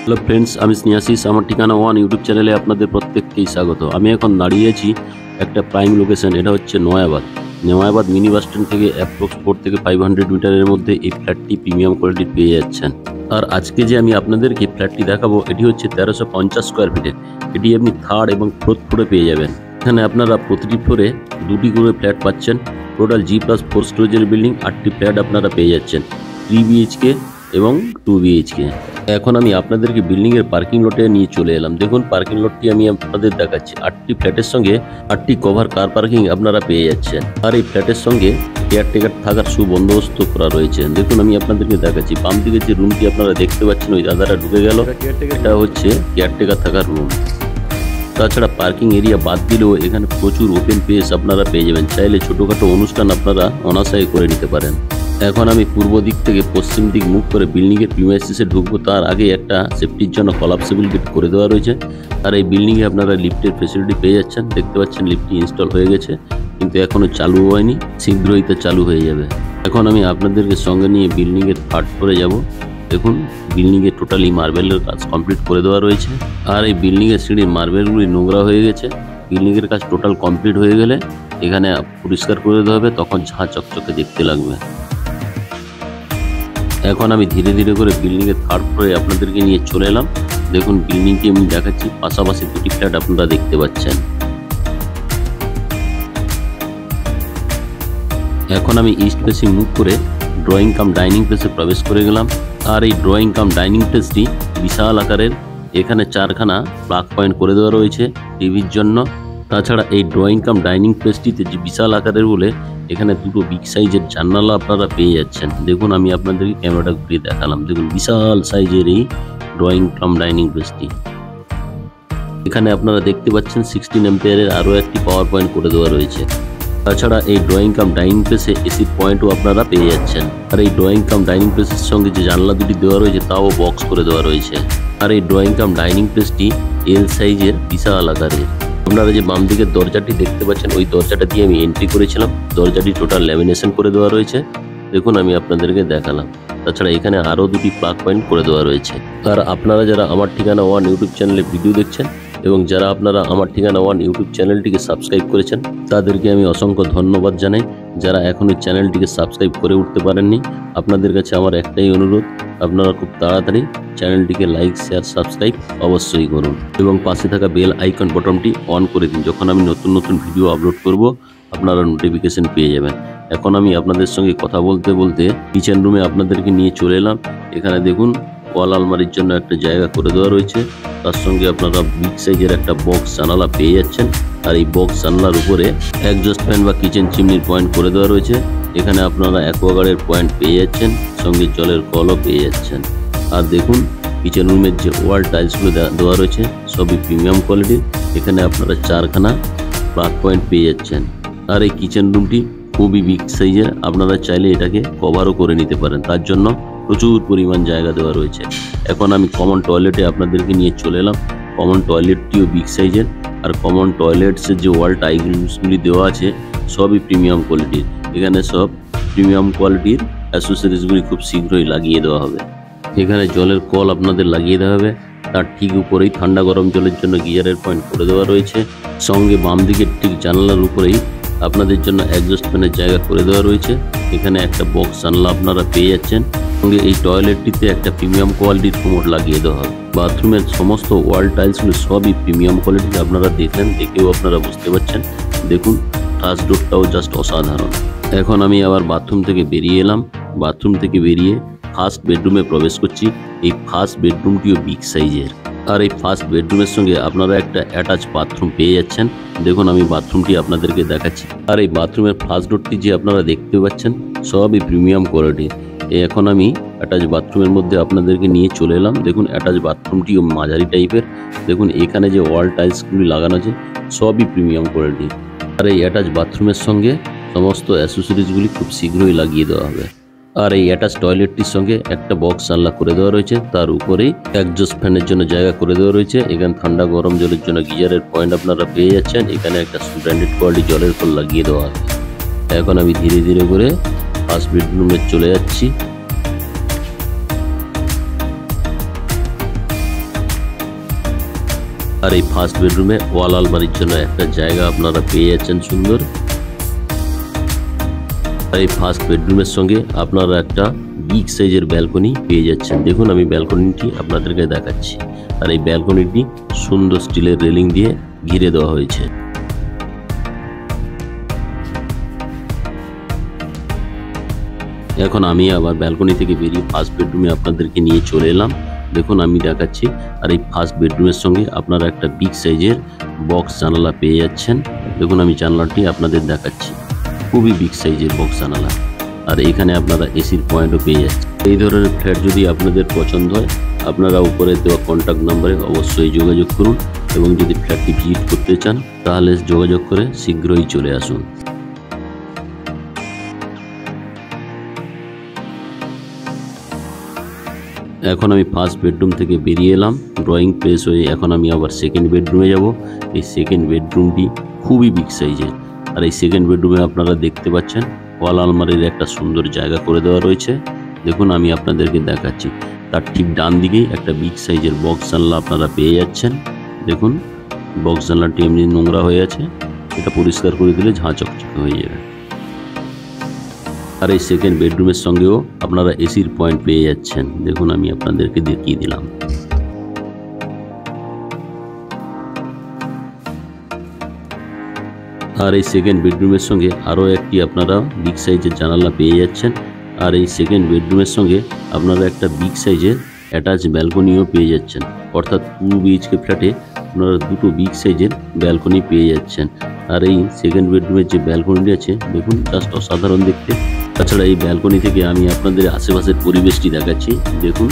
Hello friends, আমি স্নেহাশিস। আমার ঠিকানা ওয়ান ইউটিউব চ্যানেলে আপনাদের প্রত্যেককেই স্বাগত। আমি এখন দাঁড়িয়ে আছি একটা প্রাইম লোকেশন, এটা হচ্ছে নয়াবাদ মিনি বাস স্ট্যান্ড থেকে অ্যাপ্রক্স 4 থেকে 500 মিটারের মধ্যে এই ফ্ল্যাটটি প্রিমিয়াম কোয়ালিটির পেয়ে যাচ্ছেন। আর আজকে যে আমি আপনাদেরকে ফ্ল্যাটটি দেখাবো, এটি হচ্ছে 1350 স্কোয়ার ফিটের। এটি আপনি থার্ড এবং ফোর্থ ফ্লোরে পেয়ে যাবেন। এখানে আপনারা প্রতিটি ফ্লোরে দুটি করে ফ্ল্যাট পাচ্ছেন। টোটাল G+4 স্টোরেজের বিল্ডিং 8টি ফ্ল্যাট আপনারা পেয়ে যাচ্ছেন, 3 BHK এবং 2 BHK। এখন আমি আপনাদেরকে বিল্ডিংয়ের পার্কিং লটে নিয়ে চলে এলাম। দেখুন, পার্কিং লটটি আমি আপনাদের দেখাচ্ছি। 8টি ফ্ল্যাটের সঙ্গে 8টি কভার কার পার্কিং আপনারা পেয়ে যাচ্ছেন। আর এই ফ্ল্যাটের সঙ্গে কেয়ারটেকার থাকার সুবন্দোবস্ত করা রয়েছে। দেখুন, আমি আপনাদেরকে দেখাচ্ছি। বাম দিকে যে রুমটি আপনারা দেখতে পাচ্ছেন, ওই দাদারা ঢুকে গেল, এটা হচ্ছে কেয়ারটেকার থাকার রুম। তাছাড়া পার্কিং এরিয়া বাদ দিলেও এখানে প্রচুর ওপেন স্পেস আপনারা পেয়ে যাবেন। চাইলে ছোটোখাটো অনুষ্ঠান আপনারা অনায়াসে করে নিতে পারেন। এখন আমি পূর্ব দিক থেকে পশ্চিম দিক মুখ করে বিল্ডিংয়ের প্রিমাইসিসে ঢুকবো। তার আগে একটা সেফটির জন্য কলাপসেবল গেট করে দেওয়া রয়েছে। আর এই বিল্ডিংয়ে আপনারা লিফটের ফেসিলিটি পেয়ে যাচ্ছেন। দেখতে পাচ্ছেন লিফটটি ইনস্টল হয়ে গেছে, কিন্তু এখনও চালু হয়নি, শীঘ্রই তা চালু হয়ে যাবে। এখন আমি আপনাদেরকে সঙ্গে নিয়ে বিল্ডিংয়ের থার্ড ফ্লোরে যাব। দেখুন, বিল্ডিংয়ে টোটালি মার্বেলের কাজ কমপ্লিট করে দেওয়া রয়েছে। আর এই বিল্ডিংয়ের সিঁড়ির মার্বেলগুলি নোংরা হয়ে গেছে। বিল্ডিংয়ের কাজ টোটাল কমপ্লিট হয়ে গেলে এখানে পরিষ্কার করে দেওয়া হবে, তখন ঝাঁ চকচকে দেখতে লাগবে। এখন আমি ধীরে ধীরে করে বিল্ডিংয়ের থার্ড ফ্লোরে আপনাদেরকে নিয়ে চলে এলাম। দেখুন, বিল্ডিংটি আমি দেখাচ্ছি, পাশাপাশি দুটি ফ্ল্যাট আপনারা দেখতে পাচ্ছেন। এখন আমি ইস্ট ফেসিং মুভ করে ড্রয়িং কাম ডাইনিং প্লেসে প্রবেশ করে গেলাম। আর এই ড্রয়িং কাম ডাইনিং প্লেসটি বিশাল আকারের। এখানে 4খানা প্লাগ পয়েন্ট করে দেওয়া রয়েছে টিভির জন্য। তাছাড়া এই ড্রয়িং কাম ডাইনিং প্লেসটিতে যে বিশাল আকারের বলে এখানে দুটো বিগ সাইজের জানালা আপনারা পেয়ে যাচ্ছেন। দেখুন, আমি আপনাদেরকে ক্যামেরাটা ঘুরিয়ে দেখালাম। দেখুন, বিশাল সাইজের এই ড্রয়িং কাম ডাইনিং প্লেসটি। এখানে আপনারা দেখতে পাচ্ছেন 16 অ্যাম্পিয়ারের আরও একটি পাওয়ার পয়েন্ট করে দেওয়া রয়েছে। তাছাড়া এই ড্রয়িং কাম ডাইনিং প্লেসে এসির পয়েন্টও আপনারা পেয়ে যাচ্ছেন। আর এই ড্রয়িং কাম ডাইনিং প্লেসের সঙ্গে যে জানলা দুটি দেওয়া রয়েছে, তাও বক্স করে দেওয়া রয়েছে। আর এই ড্রয়িং কাম ডাইনিং প্লেসটি এল সাইজের, বিশাল আকারের। আপনারা যে বাম দিকের দরজাটি দেখতে পাচ্ছেন, ওই দরজাটা দিয়ে আমি এন্ট্রি করেছিলাম। দরজাটি টোটাল ল্যামিনেশন করে দেওয়া রয়েছে। দেখুন, আমি আপনাদেরকে দেখালাম। তাছাড়া এখানে আরও দুটি প্লাগ পয়েন্ট করে দেওয়া রয়েছে। আর আপনারা যারা আমার ঠিকানা ওয়ান ইউটিউব চ্যানেলে ভিডিও দেখছেন এবং যারা আপনারা আমার ঠিকানা ওয়ান ইউটিউব চ্যানেলটিকে সাবস্ক্রাইব করেছেন, তাদেরকে আমি অসংখ্য ধন্যবাদ জানাই। যারা এখনও চ্যানেলটিকে সাবস্ক্রাইব করে উঠতে পারেননি, আপনাদের কাছে আমার একটাই অনুরোধ, আপনারা খুব তাড়াতাড়ি চ্যানেলটিকে লাইক, শেয়ার, সাবস্ক্রাইব অবশ্যই করুন এবং পাশে থাকা বেল আইকন বটনটি অন করে দিন। যখন আমি নতুন নতুন ভিডিও আপলোড করব, আপনারা নোটিফিকেশন পেয়ে যাবেন। এখন আমি আপনাদের সঙ্গে কথা বলতে বলতে কিচেন রুমে আপনাদেরকে নিয়ে চলে এলাম। এখানে দেখুন, ওয়াল আলমারির জন্য একটা জায়গা করে দেওয়া রয়েছে। তার সঙ্গে আপনারা বিগ সাইজের একটা বক্স জানালা পেয়ে যাচ্ছেন। আর এই বক্স জানালার উপরে একজস্ট ফ্যান বা কিচেন চিমনির পয়েন্ট করে দেওয়া রয়েছে। এখানে আপনারা অ্যাকোয়াগার্ডের পয়েন্ট পেয়ে যাচ্ছেন, সঙ্গে জলের কলও পেয়ে যাচ্ছেন। আর দেখুন, কিচেন রুমের যে ওয়াল টাইলসগুলো দেওয়া রয়েছে, সবই প্রিমিয়াম কোয়ালিটির। এখানে আপনারা 4খানা প্লাগ পয়েন্ট পেয়ে যাচ্ছেন। আর এই কিচেন রুমটি খুবই বিগ সাইজের। আপনারা চাইলে এটাকে কভারও করে নিতে পারেন, তার জন্য প্রচুর পরিমাণ জায়গা দেওয়া রয়েছে। এখন আমি কমন টয়লেটে আপনাদেরকে নিয়ে চলে এলাম। কমন টয়লেটটিও বিগ সাইজের। আর কমন টয়লেটসের যে ওয়াল টাইলসগুলি দেওয়া আছে, সবই প্রিমিয়াম কোয়ালিটির। এখানে সব প্রিমিয়াম কোয়ালিটির অ্যাসেসরিজগুলি খুব শীঘ্রই লাগিয়ে দেওয়া হবে। এখানে জলের কল আপনাদের লাগিয়ে দেওয়া হবে। তার ঠিক উপরেই ঠান্ডা গরম জলের জন্য গিজারের পয়েন্ট করে দেওয়া রয়েছে। সঙ্গে বাম দিকের ঠিক জানালার উপরেই আপনাদের জন্য অ্যাডজাস্ট ফ্যানের জায়গা করে দেওয়া রয়েছে। এখানে একটা বক্স জানলা আপনারা পেয়ে যাচ্ছেন। সঙ্গে এই টয়লেটটিতে একটা প্রিমিয়াম কোয়ালিটির কোমোড লাগিয়ে দেওয়া হবে। বাথরুমের সমস্ত ওয়াল টাইলসগুলো সবই প্রিমিয়াম কোয়ালিটির। আপনারা দেখলেন, দেখেও আপনারা বুঝতে পারছেন। দেখুন, ফার্স্ট ডোরটাও জাস্ট অসাধারণ। এখন আমি আবার বাথরুম থেকে বেরিয়ে এলাম। বাথরুম থেকে বেরিয়ে ফার্স্ট বেডরুমে প্রবেশ করছি। এই ফার্স্ট বেডরুমটিও বিগ সাইজের। আর এই ফার্স্ট বেডরুমের সঙ্গে আপনারা একটা অ্যাটাচ বাথরুম পেয়ে যাচ্ছেন। দেখুন, আমি বাথরুমটি আপনাদেরকে দেখাচ্ছি। আর এই বাথরুমের ফার্স্ট ডোরটি যে আপনারা দেখতে পাচ্ছেন, সবই প্রিমিয়াম কোয়ালিটি। এখন আমি অ্যাটাচ বাথরুমের মধ্যে আপনাদেরকে নিয়ে চলে এলাম। দেখুন, অ্যাটাচ বাথরুমটিও মাঝারি টাইপের। দেখুন, এখানে যে ওয়াল টাইলসগুলি লাগানো আছে, সবই প্রিমিয়াম কোয়ালিটি। আর এই অ্যাটাচ বাথরুমের সঙ্গে সমস্ত অ্যাসেসরিজগুলি খুব শীঘ্রই লাগিয়ে দেওয়া হবে। আর এই অ্যাটাচ টয়লেটটির সঙ্গে একটা বক্স জানলা করে দেওয়া রয়েছে। তার উপরেই একজস্ট ফ্যানের জন্য জায়গা করে দেওয়া রয়েছে। এখানে ঠান্ডা গরম জলের জন্য গিজারের পয়েন্ট আপনারা পেয়ে যাচ্ছেন। এখানে একটা ব্র্যান্ডেড কোয়ালিটি জলের কল লাগিয়ে দেওয়া আছে। এখন আমি ধীরে ধীরে করে ফার্স্ট বেডরুমে চলে যাচ্ছি। আর এই ফার্স্ট বেডরুমে ওয়াল আলমারির জন্য একটা জায়গা আপনারা পেয়ে যাচ্ছেন সুন্দর। আর এই ফার্স্ট বেডরুমের সঙ্গে আপনারা একটা বিগ সাইজের ব্যালকনি পেয়ে যাচ্ছেন। দেখুন আমি ব্যালকনিটি আপনাদেরকে দেখাচ্ছি। আর এই ব্যালকনিটি সুন্দর স্টিলের রেলিং দিয়ে ঘিরে দেওয়া হয়েছে। এখন আমি আবার ব্যালকনি থেকে বেরিয়ে ফার্স্ট বেডরুমে আপনাদেরকে নিয়ে চলে এলাম। দেখুন আমি দেখাচ্ছি। আর এই ফার্স্ট বেডরুমের সঙ্গে আপনারা একটা বিগ সাইজের বক্স জানালা পেয়ে যাচ্ছেন। দেখুন আমি জানালাটি আপনাদের দেখাচ্ছি, খুবই বিগ সাইজের বক্স জানালা। আর এখানে আপনারা এসির পয়েন্টও পেয়ে যাচ্ছেন। এই ধরনের ফ্ল্যাট যদি আপনাদের পছন্দ হয়, আপনারা উপরে দেওয়া কন্ট্যাক্ট নম্বরে অবশ্যই যোগাযোগ করুন এবং যদি ফ্ল্যাটটি ভিজিট করতে চান তাহলে যোগাযোগ করে শীঘ্রই চলে আসুন। এখন আমি ফার্স্ট বেডরুম থেকে বেরিয়ে এলাম, ড্রয়িং প্লেস হয়ে এখন আমি আবার সেকেন্ড বেডরুমে যাব। এই সেকেন্ড বেডরুমটি খুবই বিগ সাইজের। আর এই সেকেন্ড বেডরুমে আপনারা দেখতে পাচ্ছেন ওয়াল আলমারির একটা সুন্দর জায়গা করে দেওয়া রয়েছে। দেখুন আমি আপনাদেরকে দেখাচ্ছি, তার ঠিক ডান দিকেই একটা বিগ সাইজের বক্স জানলা আপনারা পেয়ে যাচ্ছেন। দেখুন বক্স জানলাটি এমনি নোংরা হয়ে আছে, এটা পরিষ্কার করে দিলে ঝাঁ চকচকে হয়ে যাবে। আর এই সেকেন্ড বেডরুমের সঙ্গেও আপনারা এসির পয়েন্ট পেয়ে যাচ্ছেন। দেখুন আমি আপনাদেরকে দেখিয়ে দিলাম। আর এই সেকেন্ড বেডরুমের সঙ্গে আরও একটি আপনারা বিগ সাইজের জানালা পেয়ে যাচ্ছেন। আর এই সেকেন্ড বেডরুমের সঙ্গে আপনারা একটা বিগ সাইজের অ্যাটাচ ব্যালকনিও পেয়ে যাচ্ছেন। অর্থাৎ 2 BHK ফ্ল্যাটে আপনারা দুটো বিগ সাইজের ব্যালকনি পেয়ে যাচ্ছেন। আর এই সেকেন্ড বেডরুমের যে ব্যালকনিটি আছে দেখুন জাস্ট অসাধারণ দেখতে। তাছাড়া এই ব্যালকনি থেকে আমি আপনাদের আশেপাশের পরিবেশটি দেখাচ্ছি। দেখুন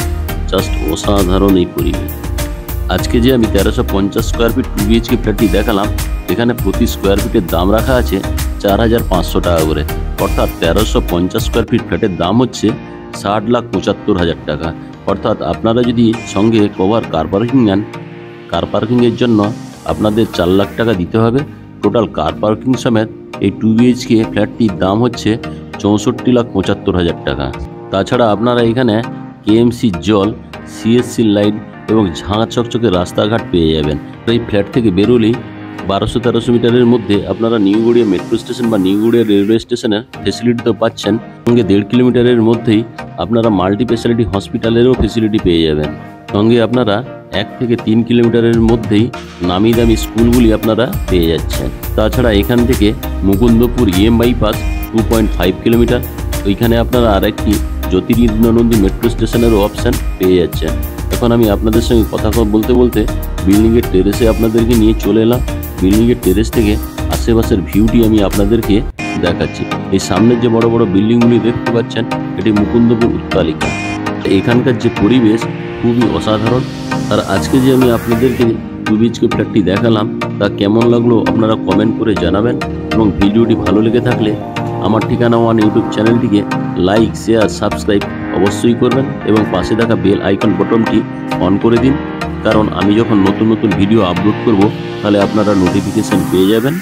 জাস্ট অসাধারণ এই পরিবেশ। আজকে যে আমি 1350 স্কোয়ার ফিট 2 BHK ফ্ল্যাটটি দেখালাম, এখানে প্রতি স্কোয়ার ফিটের দাম রাখা আছে 4500 টাকা করে। অর্থাৎ 1350 স্কোয়ার ফিট ফ্ল্যাটের দাম হচ্ছে 60,75,000 টাকা। অর্থাৎ আপনারা যদি সঙ্গে কভার কার পার্কিং নেন, কার পার্কিংয়ের জন্য আপনাদের 4 লাখ টাকা দিতে হবে। টোটাল কার পার্কিং সমেত এই 2 BHK ফ্ল্যাটটির দাম হচ্ছে 64,75,000 টাকা। তাছাড়া আপনারা এখানে KMC জল, CSC লাইট এবং ঝাঁ চকচকে রাস্তাঘাট পেয়ে যাবেন। এই ফ্ল্যাট থেকে বেরোলেই 1200-1300 মিটারের মধ্যে আপনারা নিউ গড়িয়া মেট্রো স্টেশন বা নিউ গড়িয়া রেলওয়ে স্টেশনের ফেসিলিটি তো পাচ্ছেন, সঙ্গে 1.5 কিলোমিটারের মধ্যেই আপনারা মাল্টি স্পেশালিটি হসপিটালেরও ফেসিলিটি পেয়ে যাবেন। সঙ্গে আপনারা 1 থেকে 3 কিলোমিটারের মধ্যেই নামি দামি স্কুলগুলি আপনারা পেয়ে যাচ্ছেন। তাছাড়া এখান থেকে মুকুন্দপুর EM বাইপাস 2.5 কিলোমিটার, ওইখানে আপনারা আরেকটি জ্যোতিরিন্দ্রনন্দী মেট্রো স্টেশনেরও অপশান পেয়ে যাচ্ছেন। এখন আমি আপনাদের সঙ্গে কথা বলতে বলতে বিল্ডিংয়ের টেরেসে আপনাদেরকে নিয়ে চলে এলাম। বিল্ডিংয়ের টেরেস থেকে আশেপাশের ভিউটি আমি আপনাদেরকে দেখাচ্ছি। এই সামনের যে বড় বড় বিল্ডিংগুলি দেখতে পাচ্ছেন, এটি মুকুন্দপুর উত্তালিকা। এখানকার যে পরিবেশ খুবই অসাধারণ। আর আজকে যে আমি আপনাদেরকে 2 BHK ফ্ল্যাটটি দেখালাম তা কেমন লাগলো আপনারা কমেন্ট করে জানাবেন। এবং ভিডিওটি ভালো লেগে থাকলে আমার ঠিকানা ওয়ান ইউটিউব চ্যানেলটিকে লাইক, শেয়ার, সাবস্ক্রাইব অবশ্যই করবেন এবং পাশে থাকা বেল আইকন বটনটি অন করে দিন, কারণ আমি যখন নতুন নতুন ভিডিও আপলোড করব তাহলে আপনারা নোটিফিকেশন পেয়ে যাবেন।